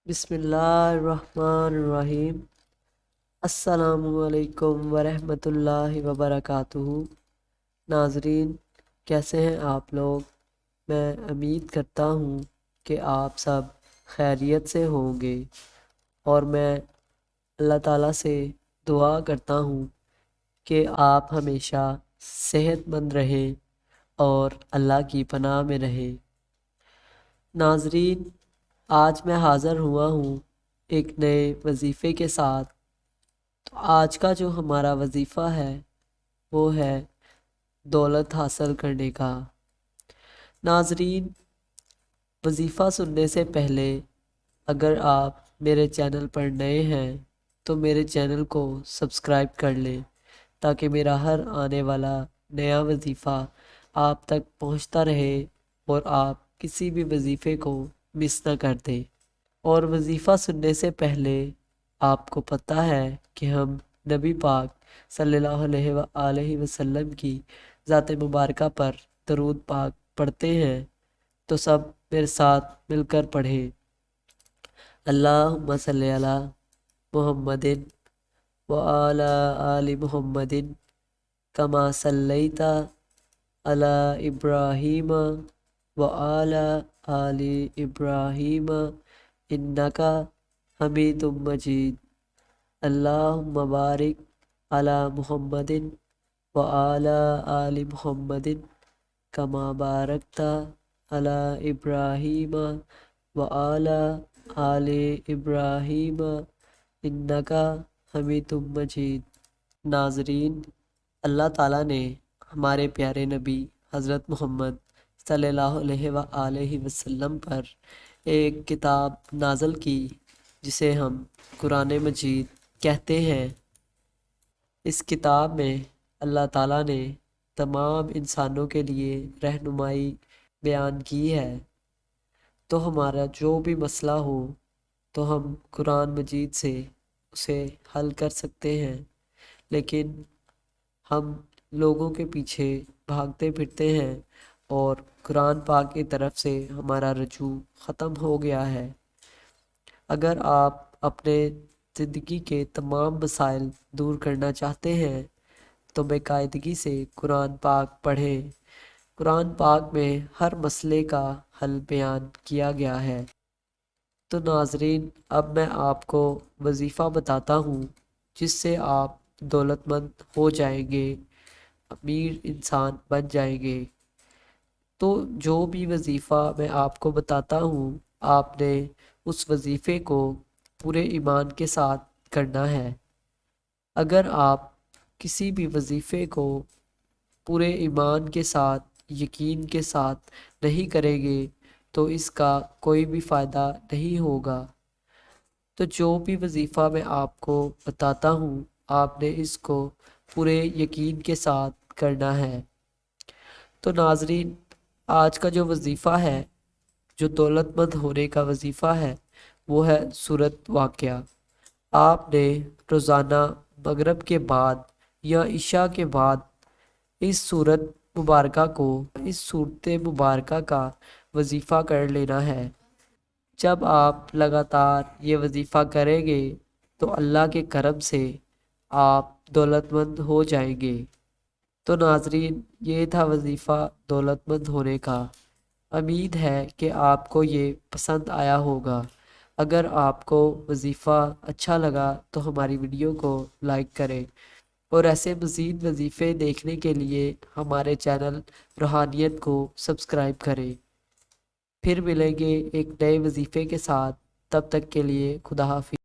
بسم اللہ الرحمن الرحیم۔ السلام علیکم ورحمۃ اللہ وبرکاتہ۔ ناظرین، کیسے ہیں آپ لوگ؟ میں امید کرتا ہوں کہ آپ سب خیریت سے ہوں گے، اور میں اللہ تعالیٰ سے دعا کرتا ہوں کہ آپ ہمیشہ صحت مند رہیں اور اللہ کی پناہ میں رہیں۔ ناظرین، آج میں حاضر ہوا ہوں ایک نئے وظیفے کے ساتھ۔ تو آج کا جو ہمارا وظیفہ ہے وہ ہے دولت حاصل کرنے کا۔ ناظرین، وظیفہ سننے سے پہلے اگر آپ میرے چینل پر نئے ہیں تو میرے چینل کو سبسکرائب کر لیں، تاکہ میرا ہر آنے والا نیا وظیفہ آپ تک پہنچتا رہے اور آپ کسی بھی وظیفے کو مس نہ کر دیں۔ اور وظیفہ سننے سے پہلے آپ کو پتہ ہے کہ ہم نبی پاک صلی اللہ علیہ وآلہ وسلم کی ذات مبارکہ پر درود پاک پڑھتے ہیں، تو سب میرے ساتھ مل کر پڑھیں۔ اللہم صلی علی محمد وعلی آل محمد کما صلیت علی ابراہیم وعلی آل ابراہیم انکا حمید مجید۔ اللہم بارک علی محمد وعلی آل محمد کما بارکت علی ابراہیم وعلی آل ابراہیم انکا حمید مجید۔ ناظرین، اللہ تعالیٰ نے ہمارے پیارے نبی حضرت محمد صلی اللہ علیہ وآلہ وسلم پر ایک کتاب نازل کی جسے ہم قرآن مجید کہتے ہیں۔ اس کتاب میں اللہ تعالیٰ نے تمام انسانوں کے لیے رہنمائی بیان کی ہے۔ تو ہمارا جو بھی مسئلہ ہو تو ہم قرآن مجید سے اسے حل کر سکتے ہیں، لیکن ہم لوگوں کے پیچھے بھاگتے پھرتے ہیں اور قرآن پاک کی طرف سے ہمارا رجوع ختم ہو گیا ہے۔ اگر آپ اپنے زندگی کے تمام مسائل دور کرنا چاہتے ہیں تو باقاعدگی سے قرآن پاک پڑھیں۔ قرآن پاک میں ہر مسئلے کا حل بیان کیا گیا ہے۔ تو ناظرین، اب میں آپ کو وظیفہ بتاتا ہوں جس سے آپ دولت مند ہو جائیں گے، امیر انسان بن جائیں گے۔ تو جو بھی وظیفہ میں آپ کو بتاتا ہوں، آپ نے اس وظیفے کو پورے ایمان کے ساتھ کرنا ہے۔ اگر آپ کسی بھی وظیفے کو پورے ایمان کے ساتھ، یقین کے ساتھ نہیں کریں گے تو اس کا کوئی بھی فائدہ نہیں ہوگا۔ تو جو بھی وظیفہ میں آپ کو بتاتا ہوں، آپ نے اس کو پورے یقین کے ساتھ کرنا ہے۔ تو ناظرین، آج کا جو وظیفہ ہے، جو دولت مند ہونے کا وظیفہ ہے، وہ ہے سورۃ واقعہ۔ آپ نے روزانہ مغرب کے بعد یا عشاء کے بعد اس سورت مبارکہ کو، اس صورت مبارکہ کا وظیفہ کر لینا ہے۔ جب آپ لگاتار یہ وظیفہ کریں گے تو اللہ کے کرم سے آپ دولت مند ہو جائیں گے۔ تو ناظرین، یہ تھا وظیفہ دولت مند ہونے کا۔ امید ہے کہ آپ کو یہ پسند آیا ہوگا۔ اگر آپ کو وظیفہ اچھا لگا تو ہماری ویڈیو کو لائک کریں، اور ایسے مزید وظیفے دیکھنے کے لیے ہمارے چینل روحانیت کو سبسکرائب کریں۔ پھر ملیں گے ایک نئے وظیفے کے ساتھ، تب تک کے لیے خدا حافظ۔